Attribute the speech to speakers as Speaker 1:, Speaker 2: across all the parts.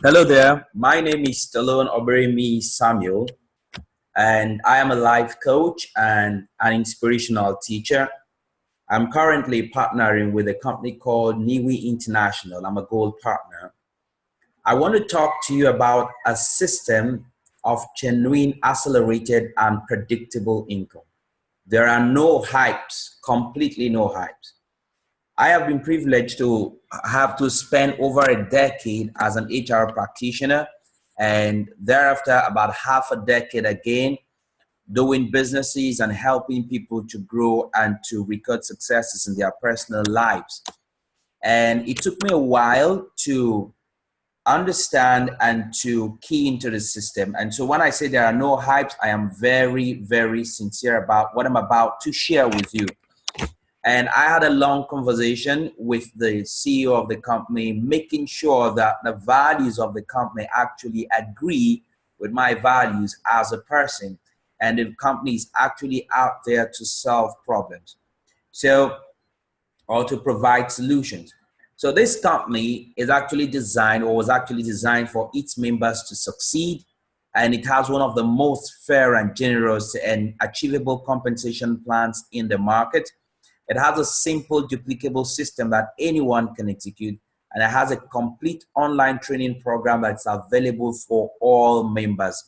Speaker 1: Hello there. My name is Stallone Oberemi Samuel, and I am a life coach and an inspirational teacher. I'm currently partnering with a company called NIWI International. I'm a gold partner. I want to talk to you about a system of genuine, accelerated, and predictable income. There are no hypes, completely no hypes. I have been privileged to have to spend over a decade as an HR practitioner, and thereafter about half a decade again doing businesses and helping people to grow and to record successes in their personal lives. And it took me a while to understand and to key into the system. And so when I say there are no hypes, I am very, very sincere about what I'm about to share with you. And I had a long conversation with the CEO of the company, making sure that the values of the company actually agree with my values as a person. And the company is actually out there to solve problems. So, or to provide solutions. So this company is actually designed, or was actually designed, for its members to succeed. And it has one of the most fair and generous and achievable compensation plans in the market. It has a simple, duplicable system that anyone can execute, and it has a complete online training program that's available for all members.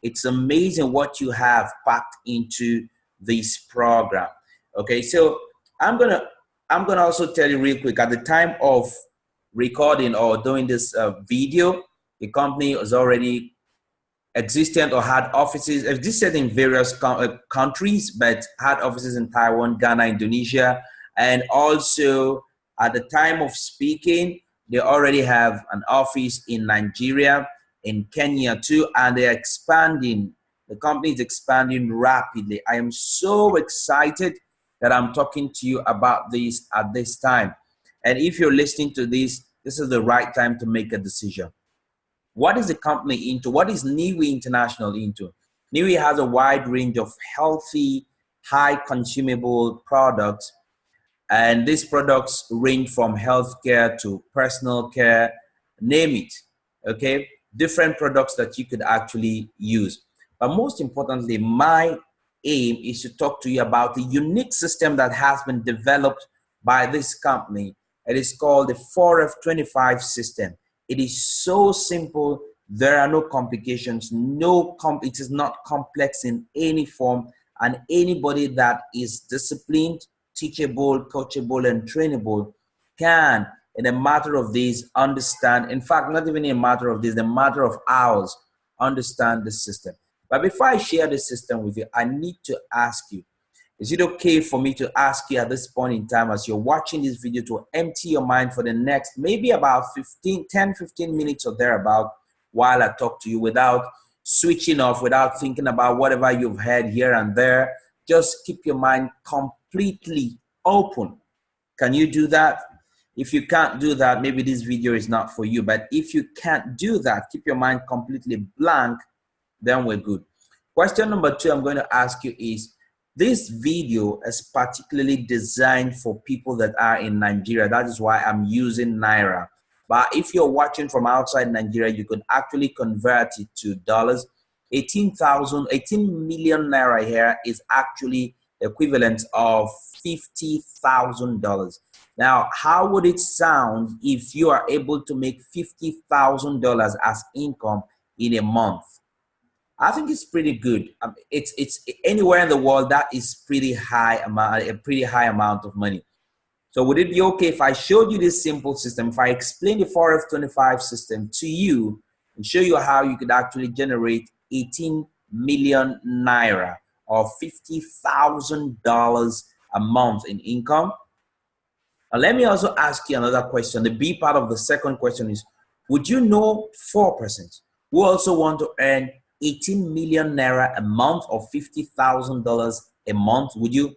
Speaker 1: It's amazing what you have packed into this program. Okay, so I'm gonna also tell you real quick. At the time of recording or doing this video, the company is already existent or had offices, existed in various countries, but had offices in Taiwan, Ghana, Indonesia, and also at the time of speaking, they already have an office in Nigeria, in Kenya too, and they're expanding. The company is expanding rapidly. I am so excited that I'm talking to you about this at this time. And if you're listening to this, this is the right time to make a decision. What is the company into? What is NIWI International into? NIWI has a wide range of healthy, high consumable products, and these products range from healthcare to personal care, name it, okay? Different products that you could actually use. But most importantly, my aim is to talk to you about the unique system that has been developed by this company. It is called the 4F25 system. It is so simple. There are no complications. It is not complex in any form. And anybody that is disciplined, teachable, coachable, and trainable can, in a matter of days, understand. In fact, not even in a matter of days, in a matter of hours, understand the system. But before I share the system with you, I need to ask you, is it okay for me to ask you at this point in time, as you're watching this video, to empty your mind for the next maybe about 10-15 minutes or thereabout while I talk to you, without switching off, without thinking about whatever you've heard here and there? Just keep your mind completely open. Can you do that? If you can't do that, maybe this video is not for you. But if you can't do that, keep your mind completely blank, then we're good. Question number 2 I'm going to ask you is, this video is particularly designed for people that are in Nigeria. That is why I'm using Naira. But if you're watching from outside Nigeria, you could actually convert it to dollars. 18 million Naira here is actually equivalent of $50,000. Now, how would it sound if you are able to make $50,000 as income in a month? I think it's pretty good. It's anywhere in the world that is a pretty high amount of money. So would it be okay if I showed you this simple system, if I explain the 4F25 system to you and show you how you could actually generate 18 million Naira or $50,000 a month in income? Now, let me also ask you another question. The B part of the second question is, would you know 4 persons who also want to earn 18 million Naira a month or $50,000 a month? Would you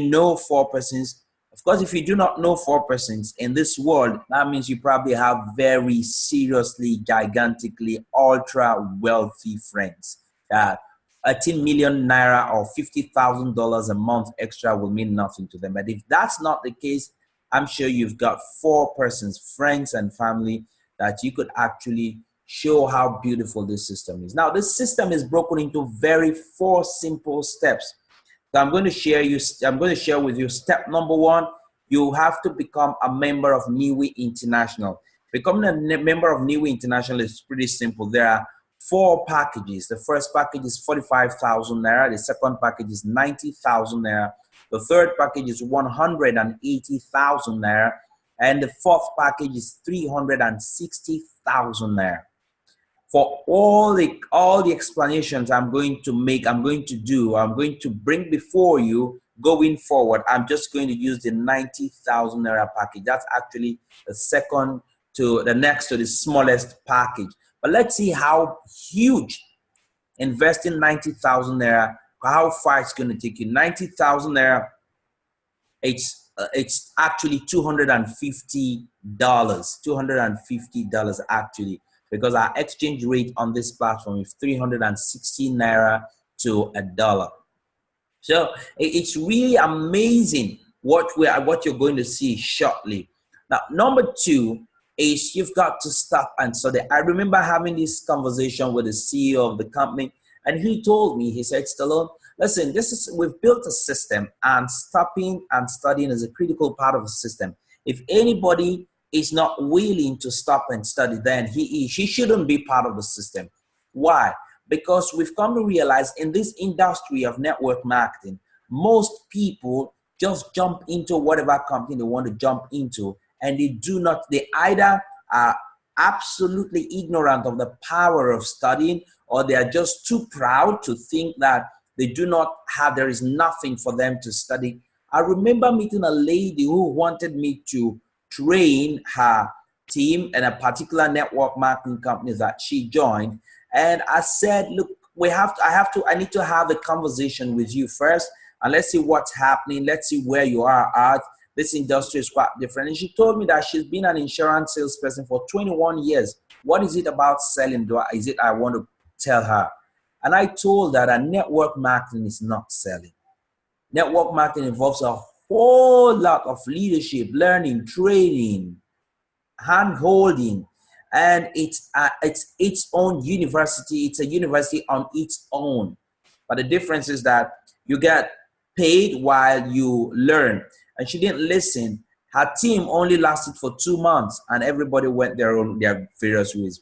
Speaker 1: know 4 persons? Of course, if you do not know 4 persons in this world, that means you probably have very seriously, gigantically, ultra wealthy friends. 18 million Naira or $50,000 a month extra will mean nothing to them. But if that's not the case, I'm sure you've got 4 persons, friends and family, that you could actually show how beautiful this system is. Now, this system is broken into four simple steps. So I'm going to share with you step number one. You have to become a member of NIWI International. Becoming a member of NIWI International is pretty simple. There are 4 packages. The first package is 45,000 naira. The second package is 90,000 naira. The third package is 180,000 naira. And the fourth package is 360,000 naira. For all the explanations I'm going to bring before you going forward, I'm just going to use the 90,000 naira package. That's actually the next to the smallest package. But let's see how huge investing 90,000 naira, how far it's going to take you. 90,000 naira, it's actually $250. $250 actually, because our exchange rate on this platform is 360 naira to $1. So it's really amazing what you're going to see shortly. Now, number 2 is you've got to stop and study. I remember having this conversation with the CEO of the company, and he told me, he said, Stallone, listen, we've built a system, and stopping and studying is a critical part of the system. If anybody is not willing to stop and study, then he shouldn't be part of the system. Why? Because we've come to realize in this industry of network marketing, most people just jump into whatever company they want to jump into, and they either are absolutely ignorant of the power of studying, or they are just too proud to think that there is nothing for them to study. I remember meeting a lady who wanted me to train her team in a particular network marketing company that she joined. And I said, look, I need to have a conversation with you first, and let's see what's happening. Let's see where you are at. This industry is quite different. And she told me that she's been an insurance salesperson for 21 years. What is it about selling? I want to tell her? And I told her that network marketing is not selling. Network marketing involves a whole lot of leadership, learning, training, hand-holding, and it's its own university. It's a university on its own. But the difference is that you get paid while you learn. And she didn't listen. Her team only lasted for 2 months, and everybody went their various ways.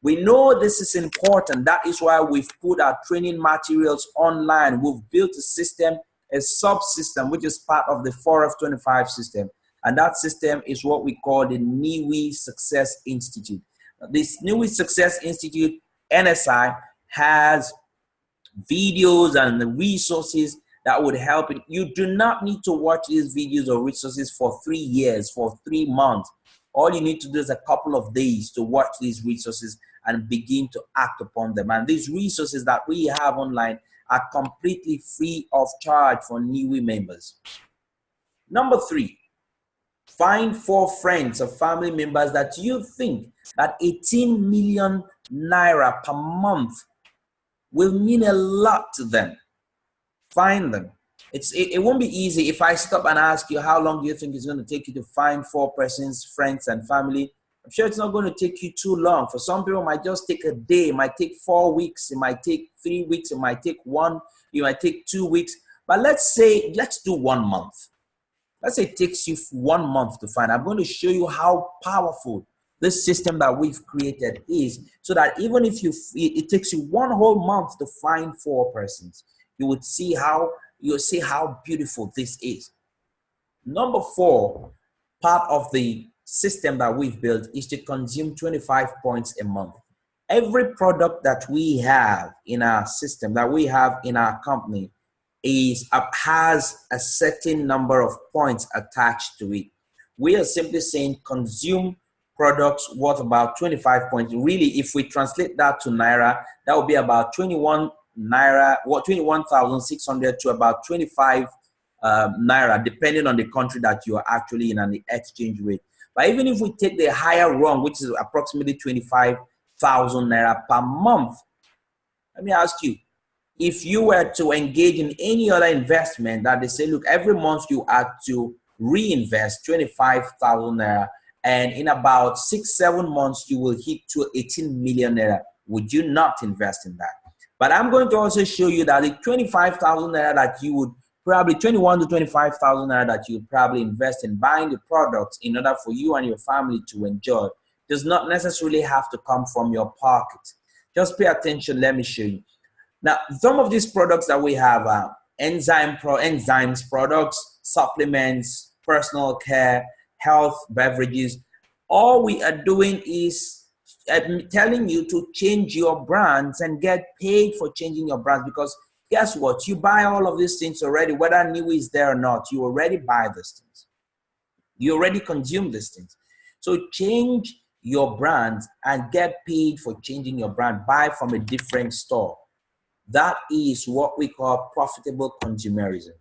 Speaker 1: We know this is important. That is why we've put our training materials online. We've built a system, a subsystem, which is part of the 4F25 system. And that system is what we call the NIWI Success Institute. This NIWI Success Institute, NSI, has videos and resources that would help it. You do not need to watch these videos or resources for 3 years, for 3 months. All you need to do is a couple of days to watch these resources and begin to act upon them. And these resources that we have online are completely free of charge for NIWI members. Number 3, find 4 friends or family members that you think that 18 million naira per month will mean a lot to them. Find them. It won't be easy. If I stop and ask you how long do you think it's going to take you to find 4 persons, friends and family, I'm sure it's not going to take you too long. For some people, it might just take a day. It might take 4 weeks. It might take 3 weeks. It might take 1. It might take 2 weeks. But let's do 1 month. Let's say it takes you 1 month to find. I'm going to show you how powerful this system that we've created is, so that even if it takes you 1 whole month to find 4 persons, you'll see how beautiful this is. Number 4, part of the system that we've built is to consume 25 points a month. Every product that we have in our system, that we have in our company, has a certain number of points attached to it. We are simply saying consume products worth about 25 points. Really, if we translate that to naira, that would be about 21,600 to about 25 naira, depending on the country that you are actually in and the exchange rate. But even if we take the higher rung, which is approximately 25,000 naira per month, let me ask you, if you were to engage in any other investment that they say, look, every month you have to reinvest 25,000 naira, and in about 6-7 months, you will hit to 18 million naira. Would you not invest in that? But I'm going to also show you that the 25,000 naira that you would probably 21 to 25,000 naira that you probably invest in buying the products in order for you and your family to enjoy does not necessarily have to come from your pocket. Just pay attention. Let me show you. Now, some of these products that we have are enzymes products, supplements, personal care, health beverages. All we are doing is telling you to change your brands and get paid for changing your brands, because guess what? You buy all of these things already, whether NIWI is there or not. You already buy these things. You already consume these things. So change your brand and get paid for changing your brand. Buy from a different store. That is what we call profitable consumerism.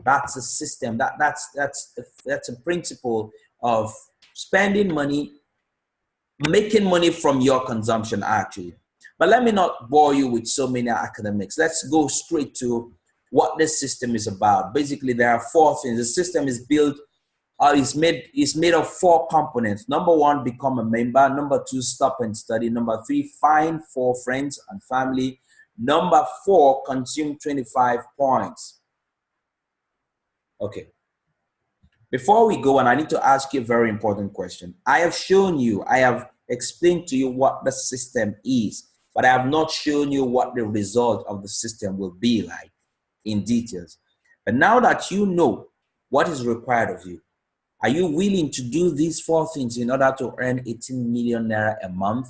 Speaker 1: That's a system. That's a principle of spending money, making money from your consumption, actually. But let me not bore you with so many academics. Let's go straight to what this system is about. Basically, there are 4 things. The system is built, is made of 4 components. Number 1, become a member. Number 2, stop and study. Number 3, find 4 friends and family. Number 4, consume 25 points. Okay. Before we go on, I need to ask you a very important question. I have shown you, I have explained to you what the system is, but I have not shown you what the result of the system will be like in details. But now that you know what is required of you, are you willing to do these 4 things in order to earn 18 million naira a month?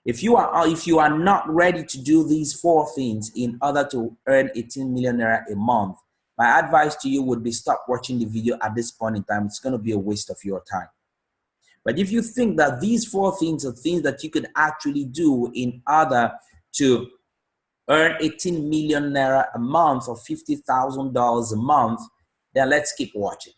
Speaker 1: If you are not ready to do these 4 things in order to earn 18 million naira a month, my advice to you would be stop watching the video at this point in time. It's going to be a waste of your time. But if you think that these 4 things are things that you could actually do in order to earn 18 million naira a month or $50,000 a month, then let's keep watching.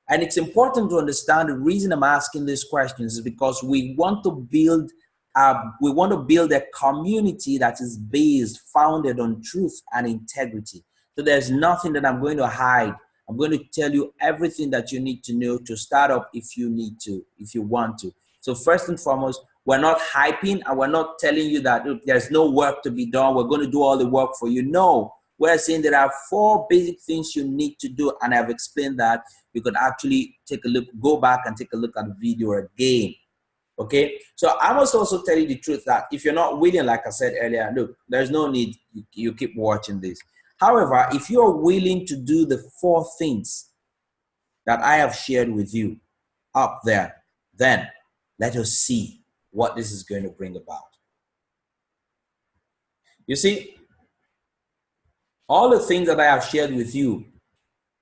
Speaker 1: And it's important to understand the reason I'm asking these questions is because we want to build a community that is founded on truth and integrity. So there's nothing that I'm going to hide. I'm going to tell you everything that you need to know to start up if you need to, if you want to. So first and foremost, we're not hyping and we're not telling you that there's no work to be done. We're going to do all the work for you. No, we're saying there are 4 basic things you need to do. And I've explained that. You could actually take a look, go back and take a look at the video again. Okay, so I must also tell you the truth that if you're not willing, like I said earlier, look, there's no need, you keep watching this. However, if you're willing to do the 4 things that I have shared with you up there, then let us see what this is going to bring about. You see, all the things that I have shared with you,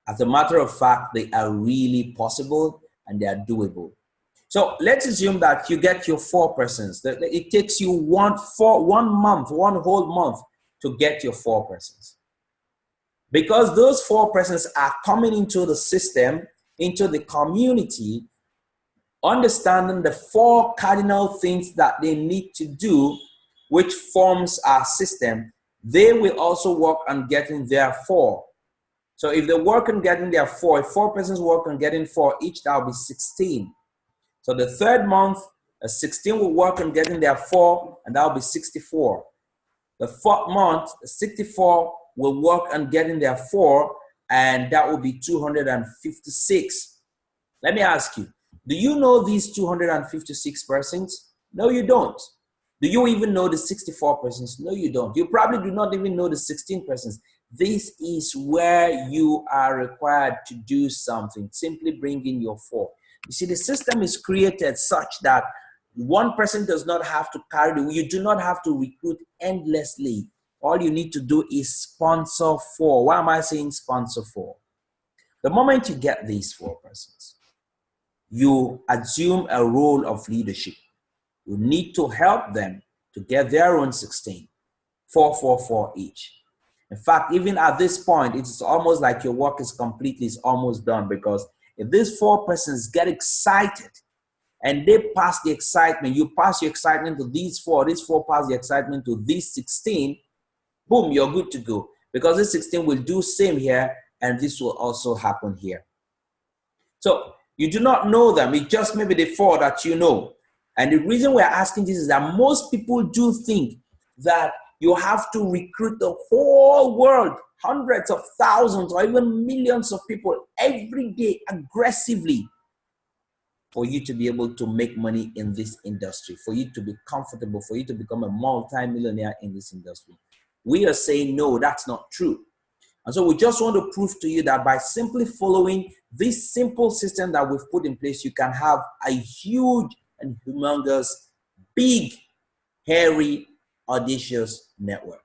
Speaker 1: as a matter of fact, they are really possible and they are doable. So let's assume that you get your 4 persons. It takes you one whole month to get your 4 persons. Because those 4 persons are coming into the system, into the community, understanding the 4 cardinal things that they need to do, which forms our system, they will also work on getting their 4. So if they work on getting their 4, if 4 persons work on getting 4 each, that will be 16. So the 3rd month, 16 will work on getting their 4, and that will be 64. The 4th month, 64 will work on getting their 4, and that will be 256. Let me ask you, do you know these 256 persons? No, you don't. Do you even know the 64 persons? No, you don't. You probably do not even know the 16 persons. This is where you are required to do something. Simply bring in your 4. You see, the system is created such that one person does not have to carry you do not have to recruit endlessly. All you need to do is sponsor 4. Why am I saying sponsor 4? The moment you get these 4 persons, you assume a role of leadership. You need to help them to get their own 16, 4 each. In fact, even at this point, it's almost like your work is almost done, because if these 4 persons get excited and they pass the excitement, you pass your excitement to these 4 pass the excitement to these 16, boom, you're good to go. Because this 16 will do same here, and this will also happen here. So You do not know them. It's just maybe the four that you know. And the reason we're asking this is that most people do think that you have to recruit the whole world, hundreds of thousands or even millions of people every day aggressively for you to be able to make money in this industry, for you to be comfortable, for you to become a multi-millionaire in this industry. We are saying, no, that's not true. And so we just want to prove to you that by simply following this simple system that we've put in place, you can have a huge and humongous, big, hairy, audacious network.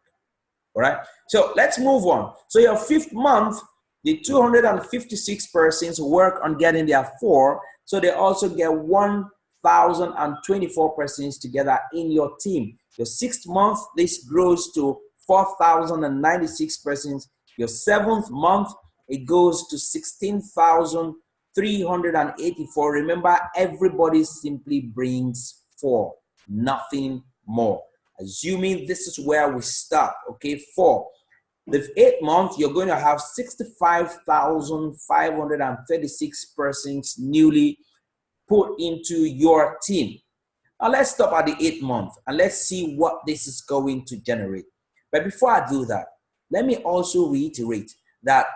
Speaker 1: All right, so let's move on. So your 5th month, the 256 persons work on getting their 4, so they also get 1,024 persons together in your team. Your 6th month, this grows to 4,096 persons. Your 7th month, it goes to 16,384. Remember, everybody simply brings 4, nothing more. Assuming this is where we start, okay, 4. The 8th month, you're going to have 65,536 persons newly put into your team. Now let's stop at the 8th month and let's see what this is going to generate. But before I do that, let me also reiterate that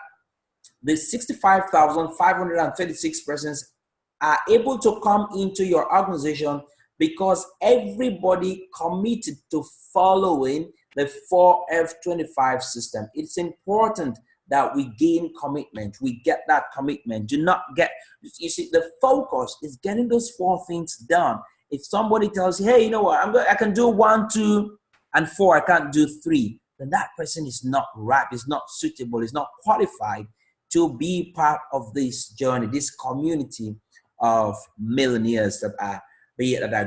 Speaker 1: the 65,536 persons are able to come into your organization because everybody committed to following the 4F25 system. It's important that we gain commitment. We get that commitment. Do not get, you see, the focus is getting those 4 things done. If somebody tells you, hey, you know what, I can do 1, 2, and 4, I can't do 3, then that person is not right, is not suitable, is not qualified to be part of this journey, this community of millionaires that are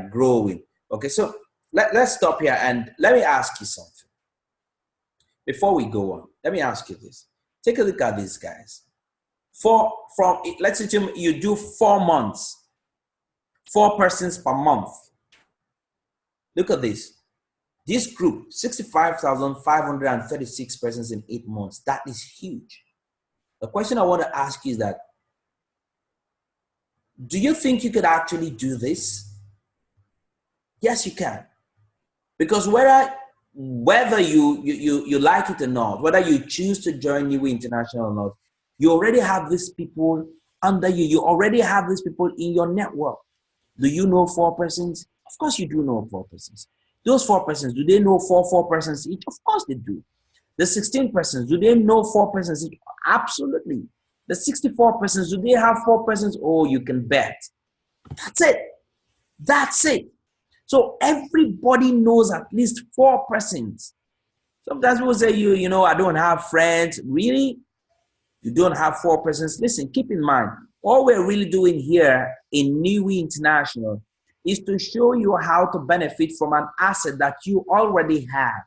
Speaker 1: growing. Okay, so let's stop here and let me ask you something. Before we go on, let me ask you this. Take a look at these guys. Let's assume you do 4 months, 4 persons per month. Look at this. This group, 65,536 persons in 8 months, that is huge. The question I want to ask you is that, do you think you could actually do this? Yes, you can. Because whether you like it or not, whether you choose to join NIWI International or not, you already have these people under you. You already have these people in your network. Do you know 4 persons? Of course you do know 4 persons. Those 4 persons, do they know 4 persons each? Of course they do. The 16 persons, do they know 4 persons each? Absolutely. The 64 persons, do they have 4 persons? Oh, you can bet. That's it. That's it. So everybody knows at least 4 persons. Sometimes people say, you know, I don't have friends. Really? You don't have 4 persons? Listen, keep in mind, all we're really doing here in NIWI International is to show you how to benefit from an asset that you already have.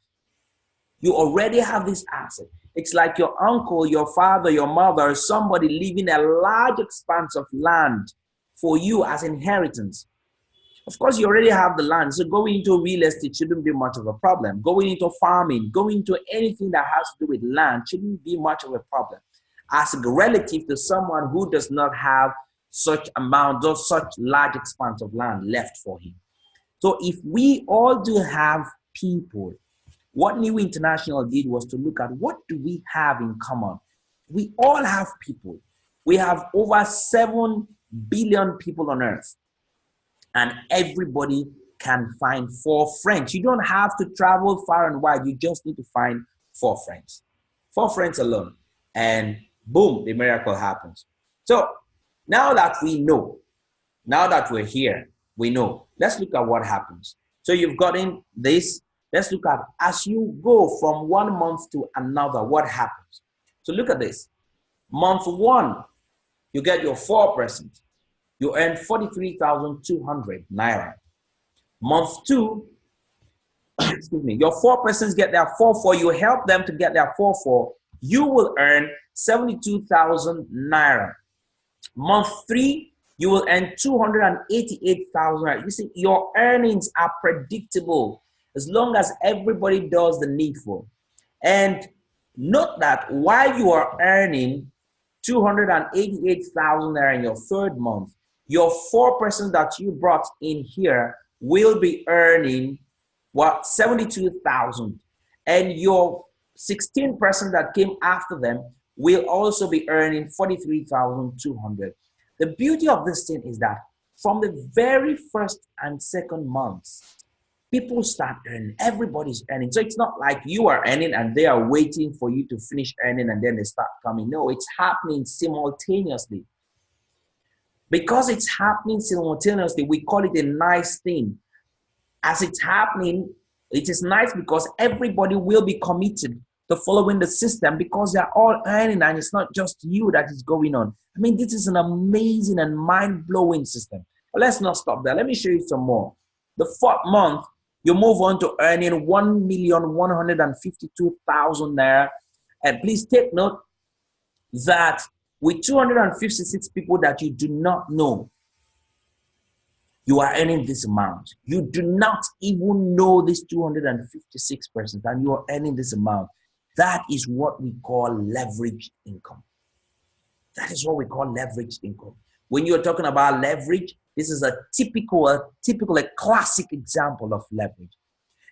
Speaker 1: You already have this asset. It's like your uncle, your father, your mother, somebody leaving a large expanse of land for you as inheritance. Of course, you already have the land, so going into real estate shouldn't be much of a problem. Going into farming, going into anything that has to do with land shouldn't be much of a problem. As a relative to someone who does not have such amount or such large expanse of land left for him. So if we all do have people, what NIWI International did was to look at what do we have in common. We all have people. We have over 7 billion people on earth. And everybody can find 4 friends. You don't have to travel far and wide. You just need to find 4 friends. 4 friends alone. And boom, the miracle happens. So now that we know, now that we're here, we know. Let's look at what happens. So you've gotten this. Let's look at as you go from 1 month to another, what happens. So look at this. Month 1, you get your 4 persons. You earn 43,200 naira. Month 2, excuse me, your 4 persons get their 4-4. You help them to get their 4-4. You will earn 72,000 naira. Month 3, you will earn 288,000 naira. You see, your earnings are predictable as long as everybody does the needful. And note that while you are earning 288,000 naira in your 3rd month, your 4% that you brought in here will be earning what, 72,000, and your 16% that came after them will also be earning 43,200. The beauty of this thing is that from the very first and second months, people start earning. Everybody's earning. So it's not like you are earning and they are waiting for you to finish earning and then they start coming. No, it's happening simultaneously. Because it's happening simultaneously, we call it a nice thing. As it's happening, it is nice because everybody will be committed to following the system because they're all earning and it's not just you that is going on. I mean, this is an amazing and mind-blowing system. But let's not stop there. Let me show you some more. The 4th month, you move on to earning 1,152,000 naira. And please take note that with 256 people that you do not know, you are earning this amount. You do not even know this 256 persons and you are earning this amount. That is what we call leveraged income. That is what we call leveraged income. When you're talking about leverage, this is a classic example of leverage.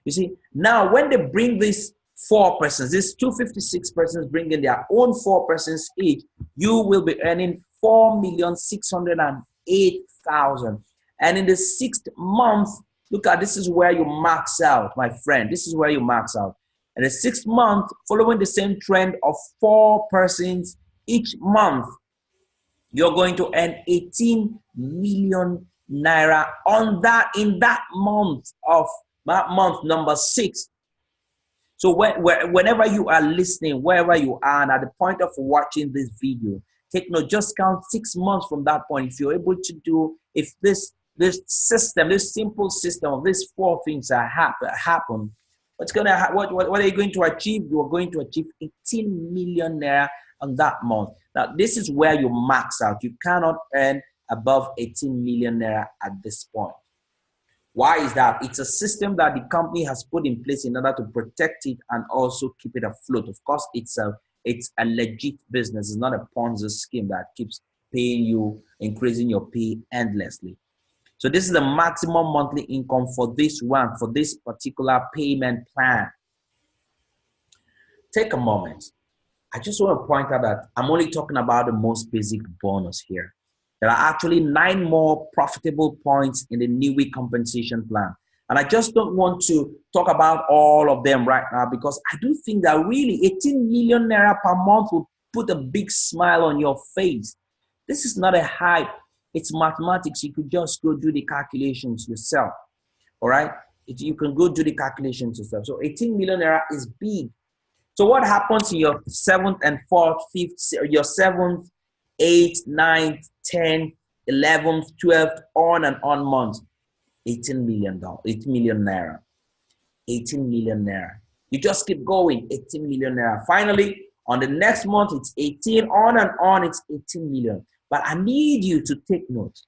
Speaker 1: You see, now when they bring these 4 persons, these 256 persons bring in their own 4 persons each, you will be earning 4,608,000. And in the 6th month, look at, this is where you max out, my friend. This is where you max out. In the 6th month, following the same trend of 4 persons each month, you're going to earn 18 million naira in that month number 6. So whenever you are listening, wherever you are, and at the point of watching this video, take note, just count 6 months from that point. If you're able to do, if this system, this simple system of these 4 things that happen, what are you going to achieve? You are going to achieve 18 million naira on that month. Now, this is where you max out. You cannot earn above 18 million naira at this point. Why is that? It's a system that the company has put in place in order to protect it and also keep it afloat. Of course, it's a legit business. It's not a Ponzi scheme that keeps paying you, increasing your pay endlessly. So this is the maximum monthly income for this one, for this particular payment plan. Take a moment. I just want to point out that I'm only talking about the most basic bonus here. There are actually 9 more profitable points in the NIWI compensation plan. And I just don't want to talk about all of them right now because I do think that really 18 million naira per month will put a big smile on your face. This is not a hype. It's mathematics. You could just go do the calculations yourself. All right? You can go do the calculations yourself. So 18 million naira is big. So what happens in your 7th and 4th, 5th, your 7th, 8th, 9th, 10th, 11th, 12th, on and on months? 18 million naira. 18 million naira. You just keep going, 18 million naira. Finally, on the next month, it's 18, on and on, it's 18 million. But I need you to take note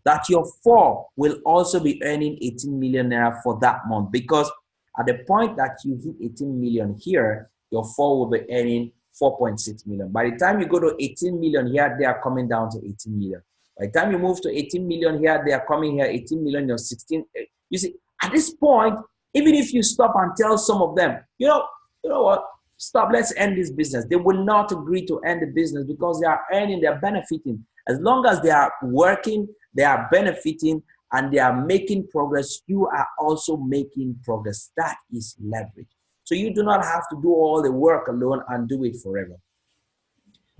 Speaker 1: that your 4 will also be earning 18 million naira for that month, because at the point that you hit 18 million here, your 4 will be earning 4.6 million. By the time you go to 18 million here, they are coming down to 18 million. By the time you move to 18 million here, they are coming here, 18 million, you're 16. You see, at this point, even if you stop and tell some of them, you know what, stop, let's end this business. They will not agree to end the business because they are earning, they are benefiting. As long as they are working, they are benefiting, and they are making progress, you are also making progress. That is leverage. So you do not have to do all the work alone and do it forever.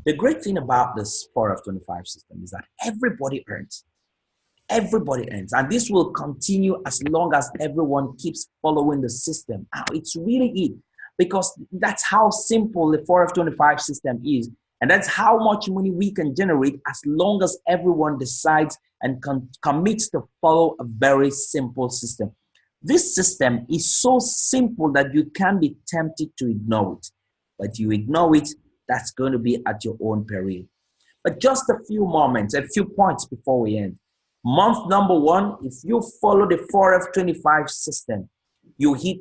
Speaker 1: The great thing about this 4F25 system is that everybody earns. Everybody earns. And this will continue as long as everyone keeps following the system. Now, it's really it, because that's how simple the 4F25 system is. And that's how much money we can generate as long as everyone decides and commits to follow a very simple system. This system is so simple that you can be tempted to ignore it. But you ignore it, that's going to be at your own peril. But just a few points before we end. Month number 1, if you follow the 4F25 system, you hit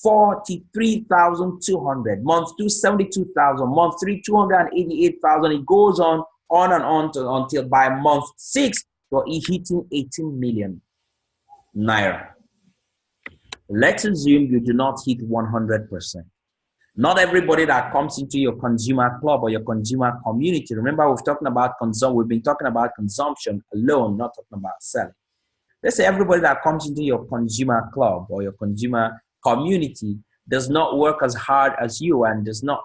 Speaker 1: 43,200. Month 2, 72,000. Month 3, 288,000. It goes on and on until by month 6, you're hitting 18 million naira. Let's assume you do not hit 100%. Not everybody that comes into your consumer club or your consumer community. Remember, we've been talking about consumption alone, not talking about selling. Let's say everybody that comes into your consumer club or your consumer community does not work as hard as you and does not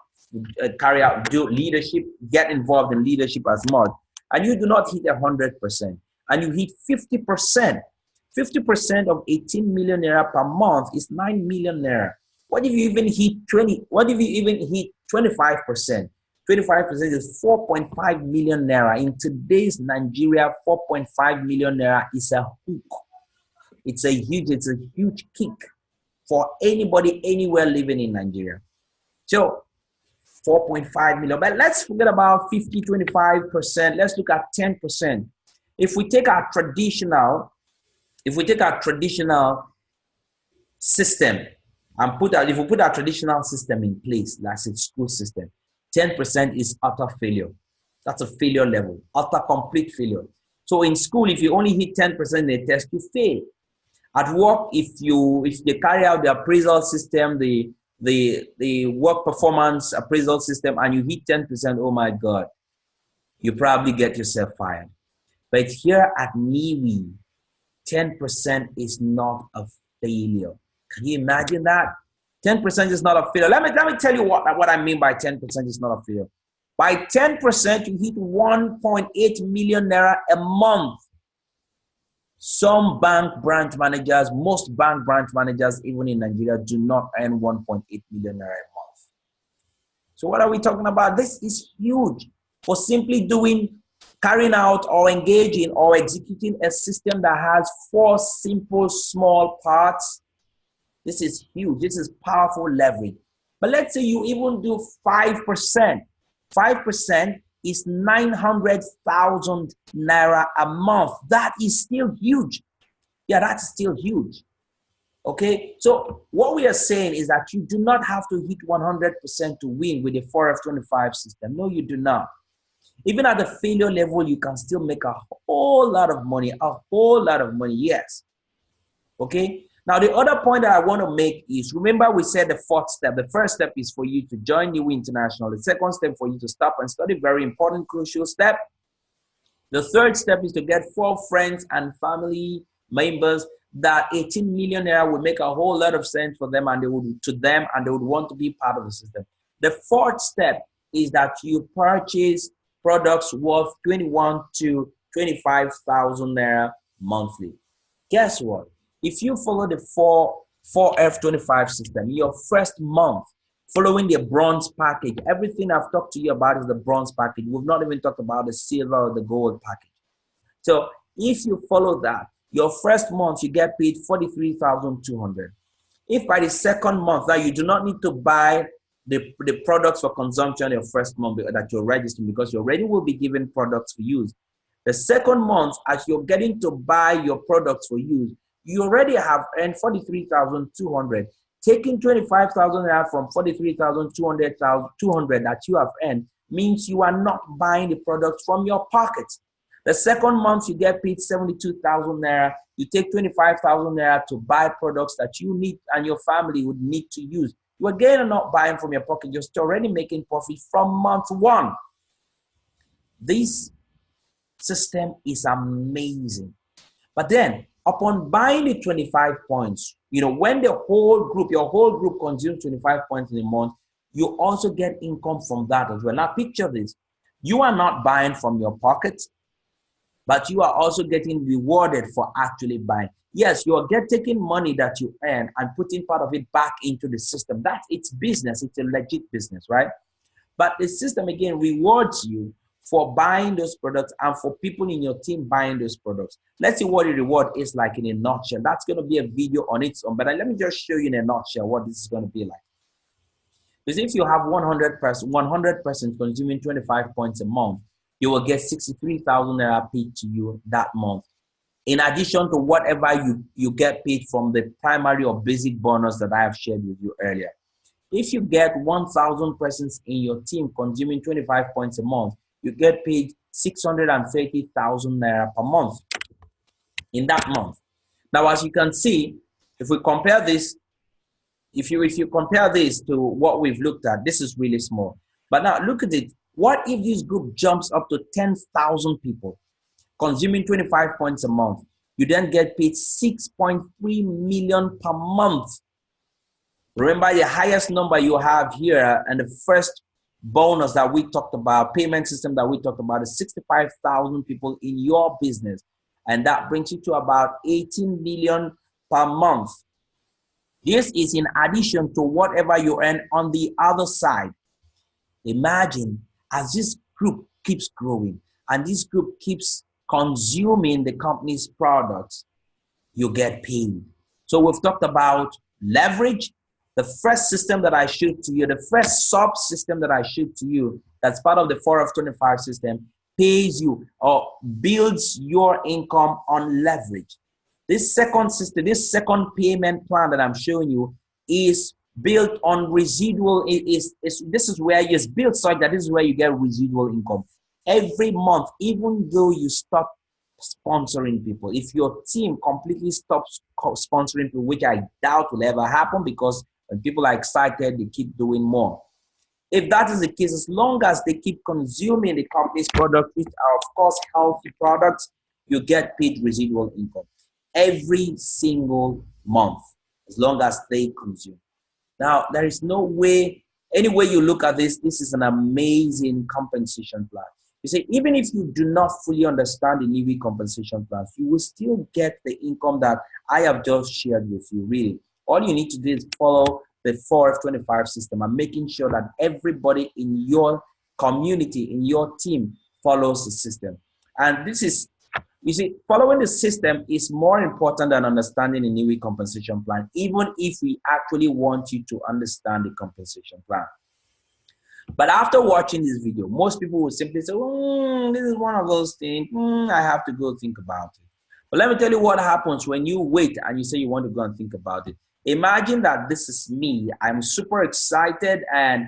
Speaker 1: do leadership, get involved in leadership as much, and you do not hit 100%, and you hit 50%. 50% of 18 million naira per month is 9 million naira. What if you even hit 20? What if you even hit 25%? 25% is 4.5 million naira. In today's Nigeria, 4.5 million naira is a hook. It's a huge kick for anybody anywhere living in Nigeria. So 4.5 million. But let's forget about 50, 25%. Let's look at 10%. If we take our traditional system and if we put our traditional system in place, that's a school system, 10% is utter failure. That's a failure level, utter complete failure. So in school, if you only hit 10% in the test, you fail. At work, if they carry out the appraisal system, the work performance appraisal system, and you hit 10%, oh my God, you probably get yourself fired. But here at NIWI, 10% is not a failure. Can you imagine that? 10% is not a failure. Let me tell you what I mean by 10% is not a failure. By 10%, you hit 1.8 million naira a month. Some bank branch managers, most bank branch managers, even in Nigeria, do not earn 1.8 million naira a month. So what are we talking about? This is huge for simply carrying out or engaging or executing a system that has 4 simple small parts. This is huge. This is powerful leverage. But let's say you even do 5%. 5% is 900,000 naira a month. That is still huge. Yeah, that's still huge. Okay, so what we are saying is that you do not have to hit 100% to win with the 4F25 system. No, you do not. Even at the failure level, you can still make a whole lot of money, yes. Okay, now the other point that I want to make is, remember we said the 4th step. The first step is for you to join NIWI International. The second step for you to stop and study, very important, crucial step. The 3rd step is to get 4 friends and family members that 18 million naira will make a whole lot of sense for them, and they would want to be part of the system. The 4th step is that you purchase products worth 21 to 25,000 naira monthly. Guess what? If you follow the 4F25 system, your first month following the bronze package, everything I've talked to you about is the bronze package. We've not even talked about the silver or the gold package. So if you follow that, your first month you get paid 43,200. If by the 2nd month that you do not need to buy the products for consumption your first month that you're registering, because you already will be given products for use. The 2nd month, as you're getting to buy your products for use, you already have earned 43,200. Taking 25,000 naira from 43,200 that you have earned means you are not buying the products from your pocket. The 2nd month, you get paid 72,000 naira. You take 25,000 naira to buy products that you need and your family would need to use. You again are not buying from your pocket. You're still already making profit from month 1. This system is amazing. But then, upon buying the 25 points, when your whole group consumes 25 points in a month, you also get income from that as well. Now, picture this. You are not buying from your pocket, but you are also getting rewarded for actually buying. Yes, you are taking money that you earn and putting part of it back into the system. It's business. It's a legit business, right? But the system, again, rewards you for buying those products and for people in your team buying those products. Let's see what the reward is like in a nutshell. That's going to be a video on its own, but let me just show you in a nutshell what this is going to be like. Because if you have 100% consuming 25 points a month, you will get 63,000 naira paid to you that month. In addition to whatever you get paid from the primary or basic bonus that I have shared with you earlier. If you get 1,000 persons in your team consuming 25 points a month, you get paid 630,000 naira per month. in that month. Now, as you can see, if we compare this, if you compare this to what we've looked at, this is really small. But now look at it. What if this group jumps up to 10,000 people consuming 25 points a month? You then get paid 6.3 million per month. Remember, the highest number you have here and the first bonus that we talked about, payment system that we talked about, is 65,000 people in your business. And that brings you to about 18 million per month. This is in addition to whatever you earn on the other side. Imagine as this group keeps growing and this group keeps consuming the company's products, you get paid. So we've talked about leverage. The first system that I showed to you, the first sub-system that I showed to you, that's part of the 4F25 system, pays you or builds your income on leverage. This second system, this second payment plan that I'm showing you is built on residual. This is where it's built such that this is where you get residual income. Every month, even though you stop sponsoring people, if your team completely stops sponsoring people, which I doubt will ever happen because when people are excited, they keep doing more. If that is the case, as long as they keep consuming the company's products, which are of course healthy products, you get paid residual income every single month, as long as they consume. Now, there is no way, any way you look at this, this is an amazing compensation plan. You see, even if you do not fully understand the NIWI compensation plans, you will still get the income that I have just shared with you, really. All you need to do is follow the 4F25 system and making sure that everybody in your community, in your team, follows the system. And this is, you see, following the system is more important than understanding the NIWI compensation plan, even if we actually want you to understand the compensation plan. But after watching this video, most people will simply say, this is one of those things, I have to go think about it. But let me tell you what happens when you wait and you say you want to go and think about it. Imagine that this is me. I'm super excited, and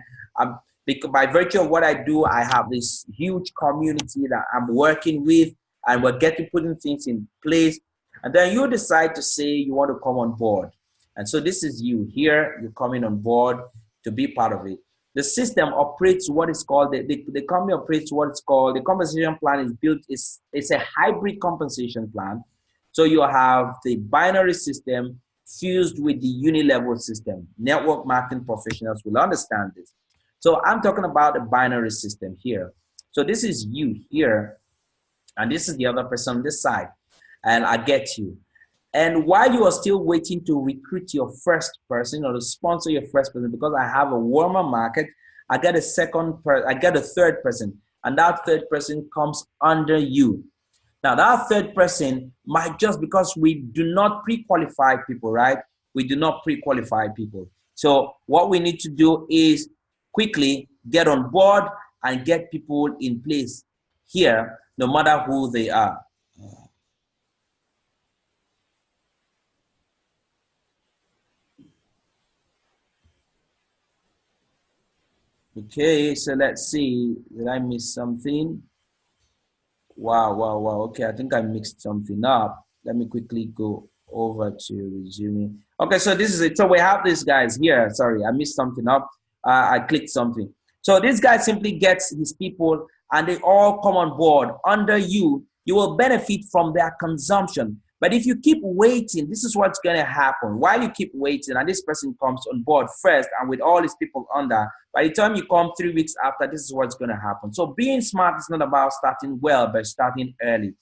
Speaker 1: because by virtue of what I do, I have this huge community that I'm working with, and we're putting things in place. And then you decide to say you want to come on board. And so this is you here, you're coming on board to be part of it. The system operates what is called, the company operates what is called, the compensation plan is built, it's a hybrid compensation plan. So you have the binary system fused with the unilevel system. Network marketing professionals will understand this. So I'm talking about the binary system here. So this is you here, and this is the other person on this side, and I get you. And while you are still waiting to recruit your first person or to sponsor your first person, because I have a warmer market, I get a third person, and that third person comes under you. Now that third person might, just because we do not pre-qualify people, right? We do not pre-qualify people. So what we need to do is quickly get on board and get people in place here, no matter who they are. Okay, so let's see. Did I miss something? Wow. Okay, I think I mixed something up. Let me quickly go over to resume. Okay, so this is it. So we have these guys here. Sorry, I missed something up. I clicked something. So this guy simply gets his people and they all come on board under you. You will benefit from their consumption. But if you keep waiting, this is what's going to happen. While you keep waiting and this person comes on board first and with all these people under, by the time you come 3 weeks after, this is what's going to happen. So being smart is not about starting well, but starting early.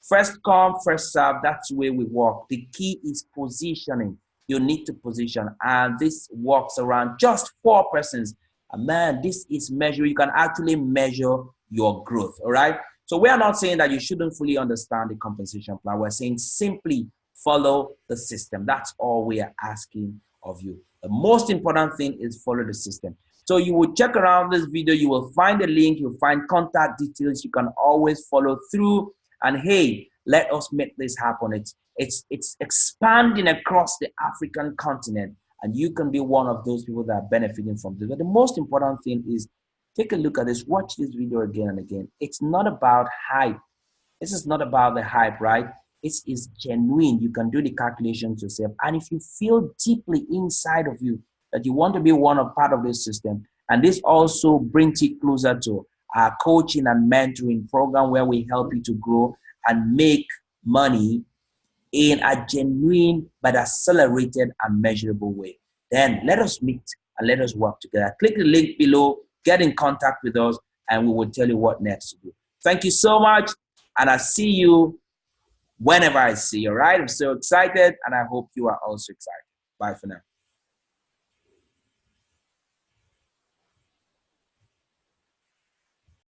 Speaker 1: First come, first serve. That's the way we work. The key is positioning. You need to position. And this works around just 4 persons. And man, this is measure. You can actually measure your growth. All right. So we are not saying that you shouldn't fully understand the compensation plan. We're saying simply follow the system. That's all we are asking of you. The most important thing is follow the system. So you will check around this video. You will find the link. You'll find contact details. You can always follow through. And hey, let us make this happen. It's expanding across the African continent. And you can be one of those people that are benefiting from this. But the most important thing is take a look at this. Watch this video again and again. It's not about hype. This is not about the hype, right? it is genuine, you can do the calculations yourself. And if you feel deeply inside of you that you want to be part of this system, and this also brings you closer to our coaching and mentoring program where we help you to grow and make money in a genuine but accelerated and measurable way, then let us meet and let us work together. Click the link below, get in contact with us, and we will tell you what next to do. Thank you so much, and I see you whenever I see you, all right? I'm so excited, and I hope you are also excited. Bye for now.